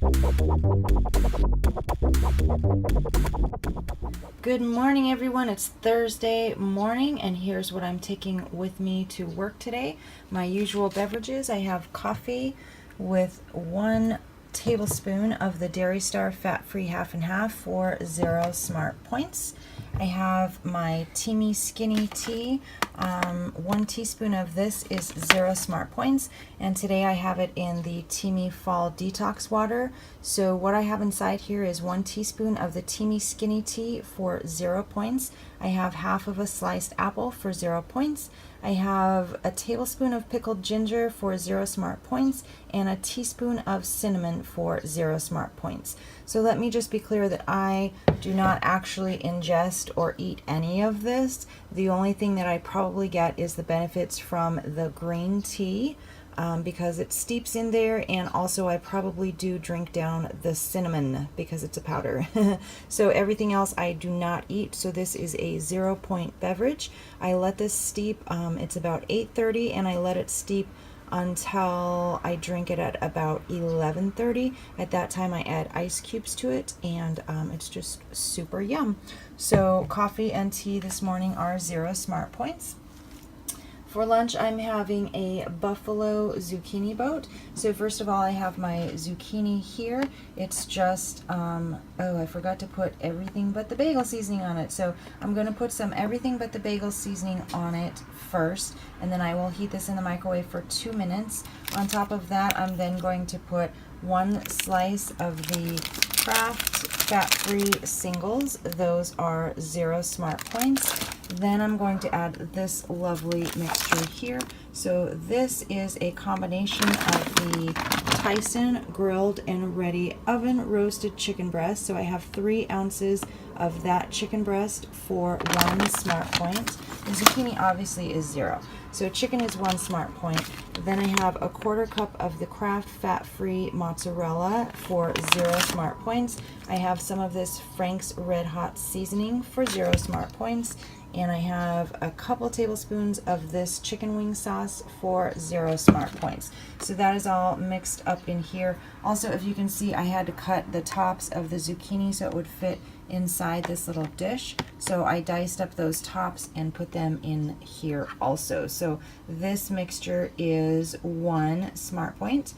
Good morning, everyone. It's Thursday morning, and here's what I'm taking with me to work today. My usual beverages: I have coffee with 1 tablespoon of the Dairy Star fat-free half and half for 0 smart points. I have my Teamy Skinny tea. 1 teaspoon of this is 0 smart points, and today I have it in the Teamy Fall Detox Water. So what I have inside here is 1 teaspoon of the Teamy Skinny tea for 0 points. I have half of a sliced apple for 0 points. I have a tablespoon of pickled ginger for 0 smart points, and a teaspoon of cinnamon for 0 smart points. So let me just be clear that I do not actually ingest or eat any of this. The only thing that I probably get is the benefits from the green tea, because it steeps in there, and also I probably do drink down the cinnamon because it's a powder. So everything else I do not eat, so this is a 0-point beverage. I let this steep, it's about 8:30, and I let it steep until I drink it at about 11:30. At that time I add ice cubes to it, and it's just super yum. So coffee and tea this morning are 0 smart points. For lunch, I'm having a buffalo zucchini boat. So first of all, I have my zucchini here. It's just, I forgot to put everything but the bagel seasoning on it. So I'm going to put some everything but the bagel seasoning on it first, and then I will heat this in the microwave for 2 minutes. On top of that, I'm then going to put 1 slice of the Kraft fat-free singles. Those are 0 smart points. Then I'm going to add this lovely mixture here. So this is a combination of the Tyson grilled and ready oven roasted chicken breast. So I have 3 ounces of that chicken breast for 1 smart point. The zucchini obviously is 0. So chicken is 1 smart point. Then I have a 1/4 cup of the Kraft fat-free mozzarella for 0 smart points. I have some of this Frank's Red Hot seasoning for 0 smart points. And I have a couple tablespoons of this chicken wing sauce for 0 smart points. So that is all mixed up in here. Also, if you can see, I had to cut the tops of the zucchini so it would fit inside this little dish. So I diced up those tops and put them in here also. So this mixture is 1 smart point.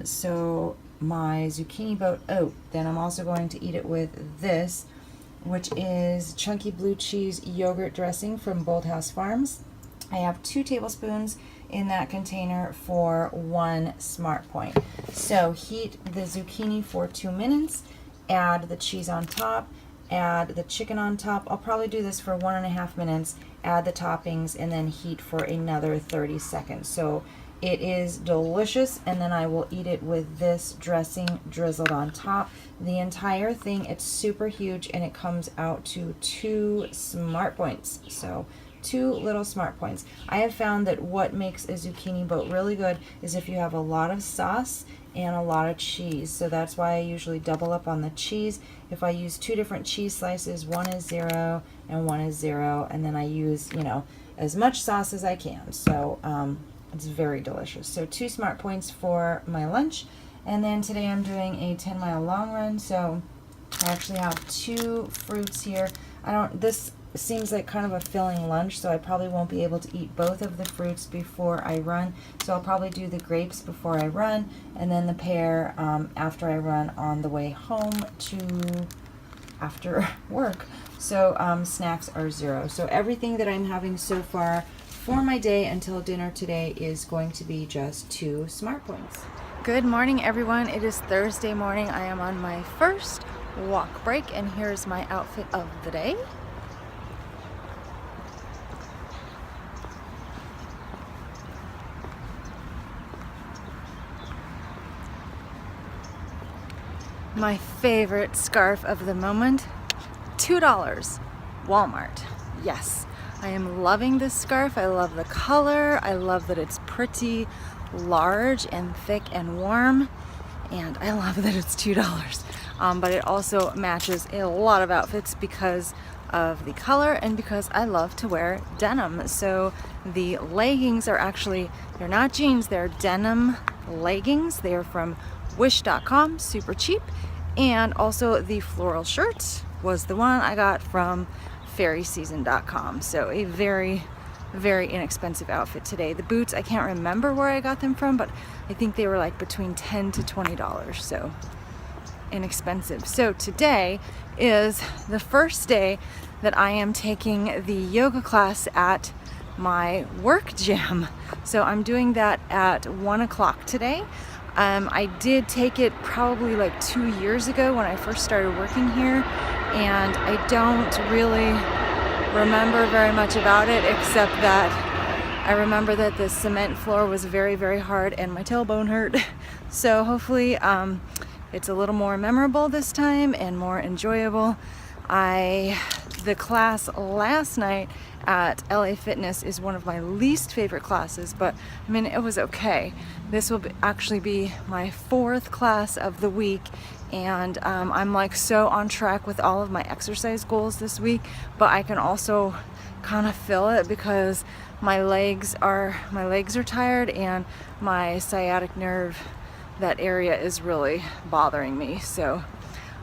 So my zucchini boat, then I'm also going to eat it with this, which is chunky blue cheese yogurt dressing from Bolthouse Farms. I have 2 tablespoons in that container for 1 smart point. So heat the zucchini for 2 minutes, add the cheese on top, add the chicken on top. I'll probably do this for 1.5 minutes, add the toppings, and then heat for another 30 seconds. So it is delicious, and then I will eat it with this dressing drizzled on top. The entire thing, it's super huge, and it comes out to 2 smart points. So 2 little smart points. I have found that what makes a zucchini boat really good is if you have a lot of sauce and a lot of cheese. So that's why I usually double up on the cheese. If I use 2 different cheese slices, 1 is 0 and 1 is 0, and then I use, as much sauce as I can. So it's very delicious. So 2 smart points for my lunch. And then today I'm doing a 10-mile long run. So I actually have 2 fruits here. This seems like kind of a filling lunch, so I probably won't be able to eat both of the fruits before I run. So I'll probably do the grapes before I run, and then the pear after I run on the way home after work. So snacks are 0. So everything that I'm having so far for my day until dinner today is going to be just 2 smart points. Good morning, everyone. It is Thursday morning. I am on my first walk break, and here's my outfit of the day. My favorite scarf of the moment, $2, Walmart. Yes, I am loving this scarf. I love the color. I love that it's pretty large and thick and warm, and I love that it's $2. But it also matches a lot of outfits because of the color and because I love to wear denim. So the leggings are actually, they're not jeans, they're denim leggings. They are from wish.com, super cheap. And also the floral shirt was the one I got from fairyseason.com. So a very, very inexpensive outfit today. The boots, I can't remember where I got them from, but I think they were like between $10 to $20, so inexpensive. So today is the first day that I am taking the yoga class at my work gym. So I'm doing that at 1 o'clock today. I did take it probably like 2 years ago when I first started working here, and I don't really remember very much about it, except that I remember that the cement floor was very, very hard and my tailbone hurt. So hopefully it's a little more memorable this time and more enjoyable. The class last night at LA Fitness is one of my least favorite classes, but I mean, it was okay. This will actually be my 4th class of the week, and I'm like so on track with all of my exercise goals this week, but I can also kind of feel it because my legs are tired, and my sciatic nerve, that area is really bothering me. So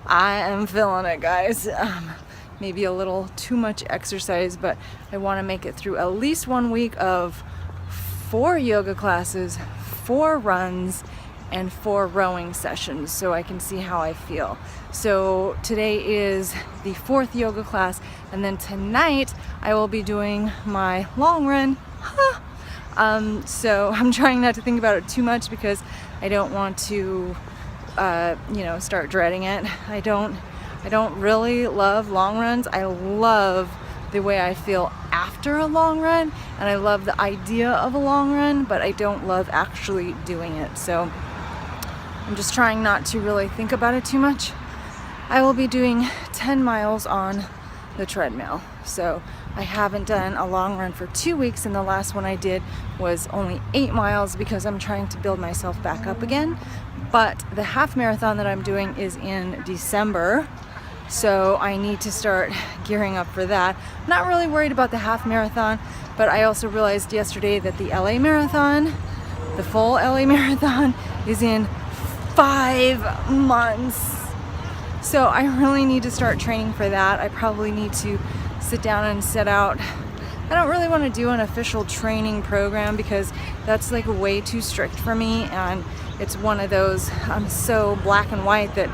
I am feeling it, guys. Maybe a little too much exercise, but I want to make it through at least 1 week of 4 yoga classes, 4 runs, and 4 rowing sessions, so I can see how I feel. So today is the 4th yoga class, and then tonight I will be doing my long run. So I'm trying not to think about it too much because I don't want to start dreading it. I don't really love long runs. I love the way I feel after a long run, and I love the idea of a long run, but I don't love actually doing it. So I'm just trying not to really think about it too much. I will be doing 10 miles on the treadmill. So I haven't done a long run for 2 weeks, and the last one I did was only 8 miles because I'm trying to build myself back up again. But the half marathon that I'm doing is in December, so I need to start gearing up for that. I'm not really worried about the half marathon, but I also realized yesterday that the LA marathon, the full LA marathon, is in 5 months. So I really need to start training for that. I probably need to sit down and set out. I don't really want to do an official training program because that's like way too strict for me, and it's one of those, I'm so black and white that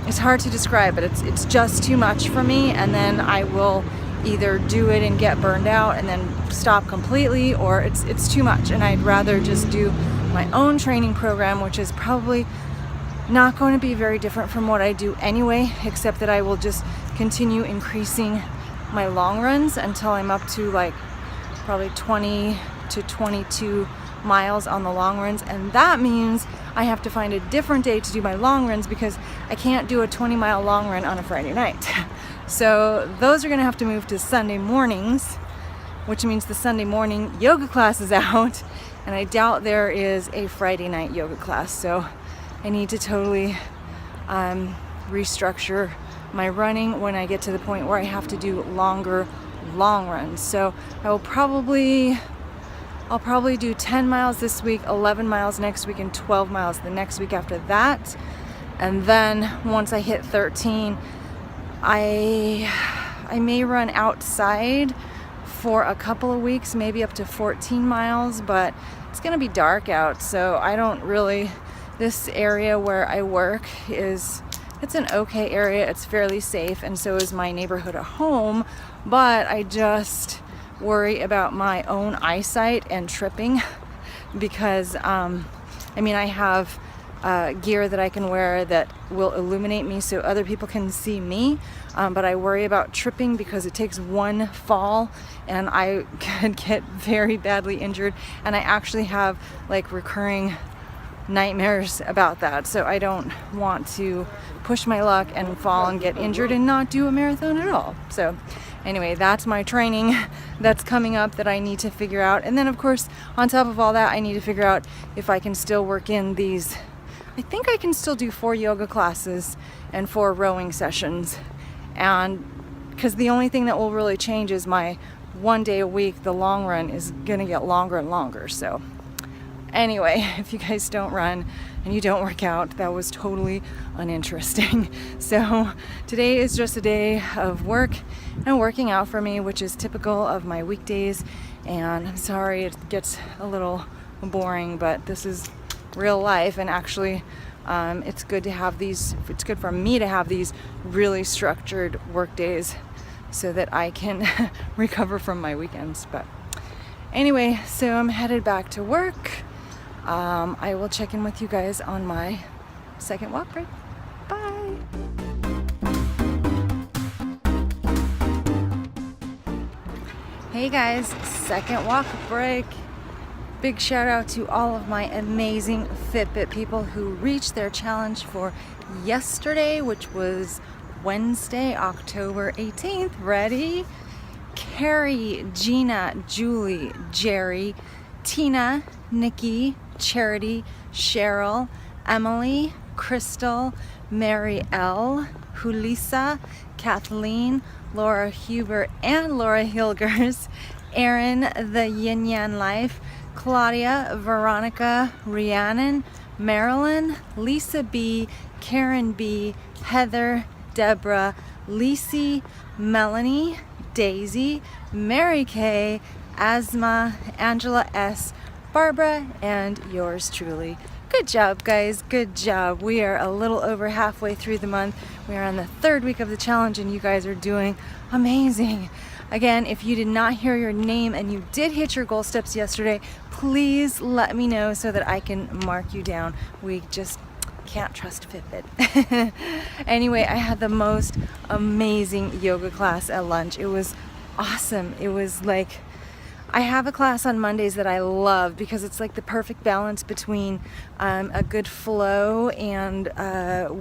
it's hard to describe, but it's just too much for me, and then I will either do it and get burned out and then stop completely, or it's too much, and I'd rather just do my own training program, which is probably not going to be very different from what I do anyway, except that I will just continue increasing my long runs until I'm up to like probably 20 to 22 miles on the long runs, and that means I have to find a different day to do my long runs because I can't do a 20-mile long run on a Friday night. So those are going to have to move to Sunday mornings, which means the Sunday morning yoga class is out, and I doubt there is a Friday night yoga class. So I need to totally restructure my running when I get to the point where I have to do longer long runs. So I'll probably do 10 miles this week, 11 miles next week, and 12 miles the next week after that. And then once I hit 13, I may run outside for a couple of weeks, maybe up to 14 miles, but it's gonna be dark out, so I don't really, this area where I work it's an okay area, it's fairly safe, and so is my neighborhood at home, but I just worry about my own eyesight and tripping because I have gear that I can wear that will illuminate me so other people can see me, but I worry about tripping because it takes one fall and I could get very badly injured, and I actually have like recurring nightmares about that, so I don't want to push my luck and fall and get injured and not do a marathon at all. So anyway, that's my training that's coming up that I need to figure out. And then of course, on top of all that, I need to figure out if I can still work in these, I think I can still do 4 yoga classes and 4 rowing sessions, and because the only thing that will really change is my 1 day a week, the long run is gonna get longer and longer. So Anyway, if you guys don't run and you don't work out, that was totally uninteresting. So today is just a day of work and working out for me, which is typical of my weekdays. And I'm sorry it gets a little boring, but this is real life. And actually, it's good for me to have these really structured work days so that I can recover from my weekends. But anyway, so I'm headed back to work. I will check in with you guys on my second walk break. Bye. Hey guys, second walk break. Big shout out to all of my amazing Fitbit people who reached their challenge for yesterday, which was Wednesday, October 18th. Ready? Carrie, Gina, Julie, Jerry, Tina, Nikki, Charity, Cheryl, Emily, Crystal, Mary L, Julissa, Kathleen, Laura Hubert and Laura Hilgers, Erin, the Yin Yang Life, Claudia, Veronica, Rhiannon, Marilyn, Lisa B, Karen B, Heather, Deborah, Lisi, Melanie, Daisy, Mary K, Asma, Angela S, Barbara, and yours truly. Good job, guys. Good job. We are a little over halfway through the month. We are on the third week of the challenge, and you guys are doing amazing. Again, if you did not hear your name and you did hit your goal steps yesterday, please let me know so that I can mark you down. We just can't trust Fitbit. Anyway, I had the most amazing yoga class at lunch. It was awesome. It was like, I have a class on Mondays that I love because it's like the perfect balance between a good flow and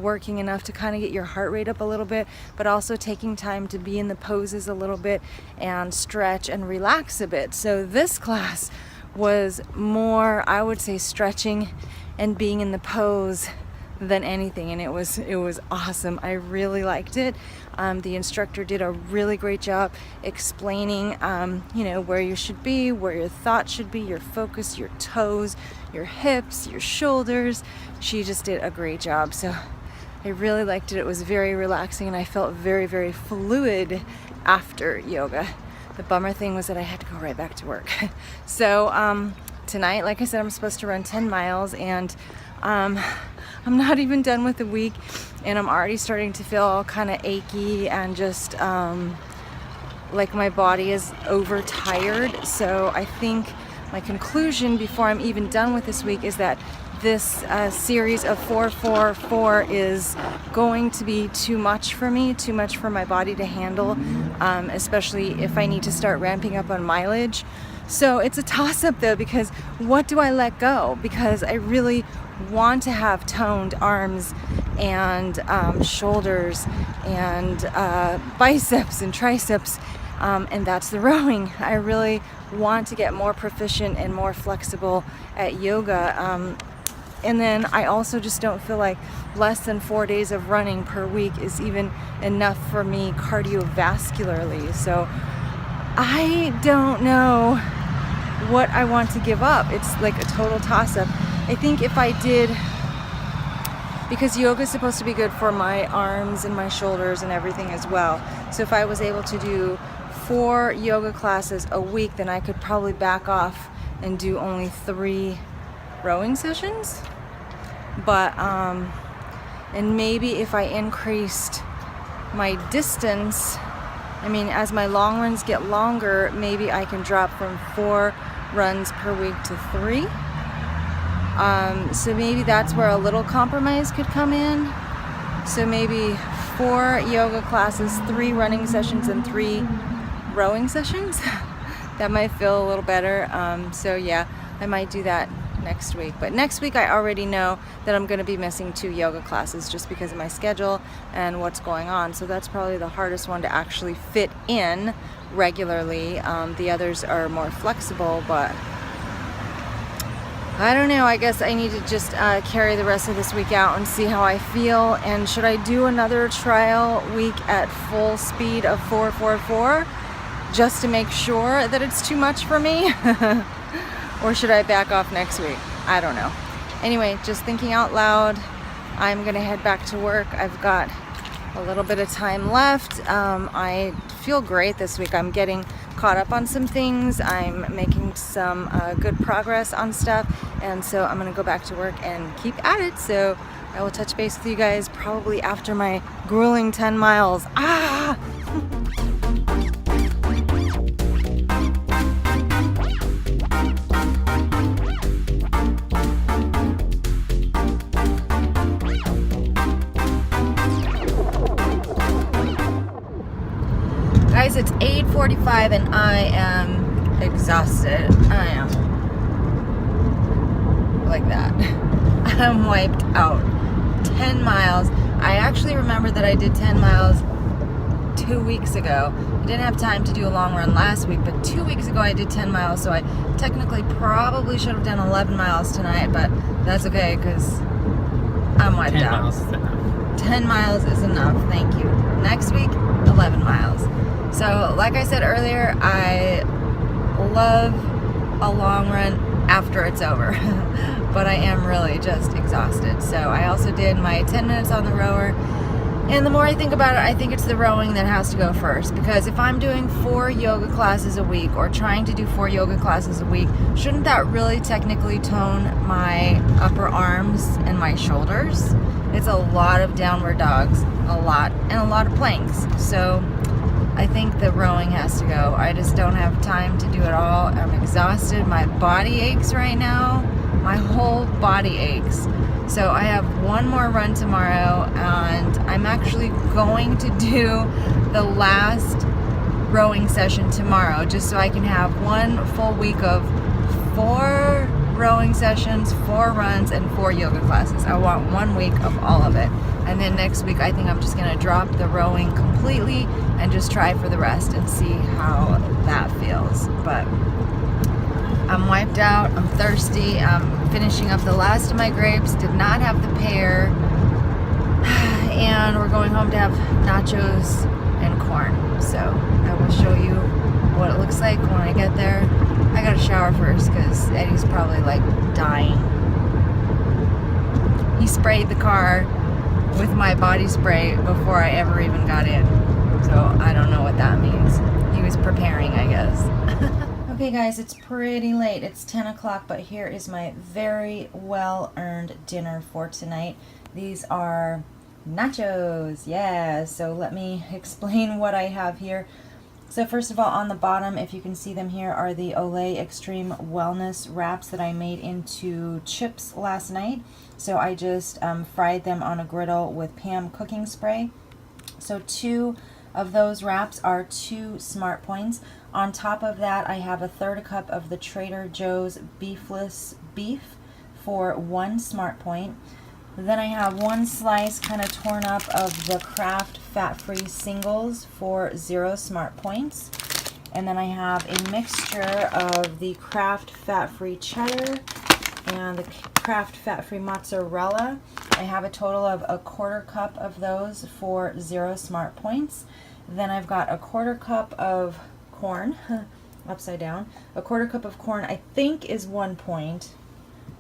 working enough to kind of get your heart rate up a little bit, but also taking time to be in the poses a little bit and stretch and relax a bit. So this class was more, I would say, stretching and being in the pose than anything, and it was awesome. I really liked it. The instructor did a really great job explaining where you should be, where your thoughts should be, your focus, your toes, your hips, your shoulders. She just did a great job. So I really liked it. It was very relaxing, and I felt very, very fluid after yoga. The bummer thing was that I had to go right back to work. So tonight, like I said, I'm supposed to run 10 miles, and I'm not even done with the week, and I'm already starting to feel kind of achy and just like my body is overtired. So I think my conclusion before I'm even done with this week is that this series of 4-4-4 is going to be too much for me, too much for my body to handle, especially if I need to start ramping up on mileage. So it's a toss-up though, because what do I let go? Because I really want to have toned arms and shoulders and biceps and triceps, and that's the rowing. I really want to get more proficient and more flexible at yoga. And then I also just don't feel like less than 4 days of running per week is even enough for me cardiovascularly. So I don't know what I want to give up. It's like a total toss-up. I think if I did, because yoga is supposed to be good for my arms and my shoulders and everything as well. So if I was able to do 4 yoga classes a week, then I could probably back off and do only 3 rowing sessions. But and maybe if I increased my distance, I mean, as my long runs get longer, maybe I can drop from 4 runs per week to 3. So maybe that's where a little compromise could come in. So maybe 4 yoga classes, 3 running sessions, and 3 rowing sessions. That might feel a little better. So yeah, I might do that next week. But next week I already know that I'm going to be missing 2 yoga classes just because of my schedule and what's going on. So that's probably the hardest one to actually fit in regularly. The others are more flexible, but I don't know. I guess I need to just carry the rest of this week out and see how I feel. And should I do another trial week at full speed of 4-4-4 just to make sure that it's too much for me? Or should I back off next week? I don't know. Anyway, just thinking out loud, I'm gonna head back to work. I've got a little bit of time left. I feel great this week. I'm getting caught up on some things. I'm making some good progress on stuff, and so I'm gonna go back to work and keep at it. So I will touch base with you guys probably after my grueling 10 miles. Ah! Guys, it's 8:45 and I am exhausted. I am like that. I'm wiped out. 10 miles. I actually remember that I did 10 miles 2 weeks ago. I didn't have time to do a long run last week, but 2 weeks ago I did 10 miles, so I technically probably should have done 11 miles tonight, but that's okay because I'm wiped out. 10 miles is enough. 10 miles is enough, thank you. Next week, 11 miles. So, like I said earlier, I love a long run after it's over, but I am really just exhausted. So I also did my 10 minutes on the rower, and the more I think about it, I think it's the rowing that has to go first, because if I'm doing 4 yoga classes a week, or trying to do 4 yoga classes a week, shouldn't that really technically tone my upper arms and my shoulders? It's a lot of downward dogs, a lot of planks. So I think the rowing has to go. I just don't have time to do it all. I'm exhausted. My body aches right now. My whole body aches. So I have one more run tomorrow, and I'm actually going to do the last rowing session tomorrow, just so I can have one full week of 4 rowing sessions, 4 runs, and 4 yoga classes. I want 1 week of all of it. And then next week, I think I'm just gonna drop the rowing completely and just try for the rest and see how that feels. But I'm wiped out, I'm thirsty, I'm finishing up the last of my grapes, did not have the pear, and we're going home to have nachos and corn. So I will show you what it looks like when I get there. I gotta shower first because Eddie's probably like dying. He sprayed the car with my body spray before I ever even got in. So I don't know what that means. He was preparing, I guess. Okay guys, it's pretty late. It's 10 o'clock, but here is my very well-earned dinner for tonight. These are nachos. Yeah, so let me explain what I have here. So first of all, on the bottom, if you can see them here, are the Olay Extreme Wellness wraps that I made into chips last night. So I just fried them on a griddle with Pam cooking spray. So 2 of those wraps are 2 Smart Points. On top of that, I have a 1/3 cup of the Trader Joe's beefless beef for 1 Smart Point. Then I have 1 slice kind of torn up of the Kraft fat-free singles for 0 Smart Points. And then I have a mixture of the Kraft fat-free cheddar and the Kraft fat-free mozzarella. I have a total of a 1/4 cup of those for 0 Smart Points. Then I've got a 1/4 cup of corn, upside down. A 1/4 cup of corn I think is 1 point.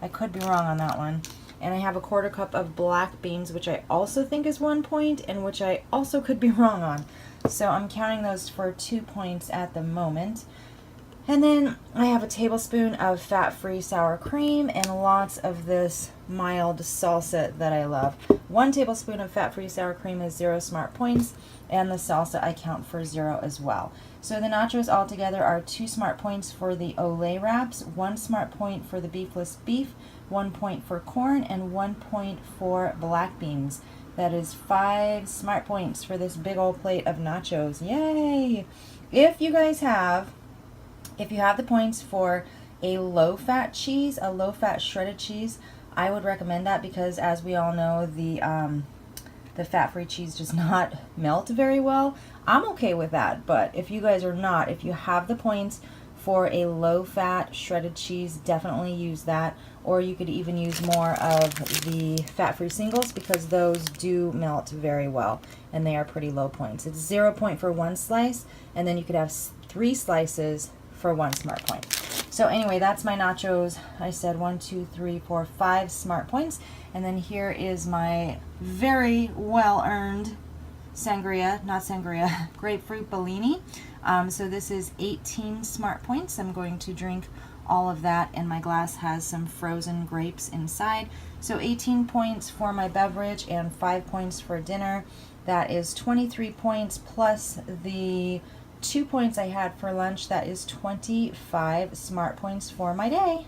I could be wrong on that one. And I have a 1/4 cup of black beans, which I also think is 1 point, and which I also could be wrong on. So I'm counting those for 2 points at the moment. And then I have a tablespoon of fat-free sour cream and lots of this mild salsa that I love. 1 tablespoon of fat-free sour cream is 0 Smart Points, and the salsa I count for 0 as well. So the nachos altogether are 2 Smart Points for the Olay wraps, 1 Smart Point for the beefless beef, 1 point for corn, and 1 point for black beans. That is 5 Smart Points for this big old plate of nachos. Yay! If you have the points for a low-fat cheese, a low-fat shredded cheese, I would recommend that because, as we all know, the fat-free cheese does not melt very well. I'm okay with that, but if you guys are not, if you have the points for a low-fat shredded cheese, definitely use that. Or you could even use more of the fat-free singles because those do melt very well, and they are pretty low points. It's 0 point for 1 slice, and then you could have 3 slices for 1 Smart Point. So anyway, that's my nachos. I said 1, 2, 3, 4, 5 smart points. And then here is my very well-earned grapefruit Bellini. So this is 18 smart points. I'm going to drink all of that, and my glass has some frozen grapes inside. So 18 points for my beverage and 5 points for dinner. That is 23 points plus the 2 points I had for lunch. That is 25 smart points for my day.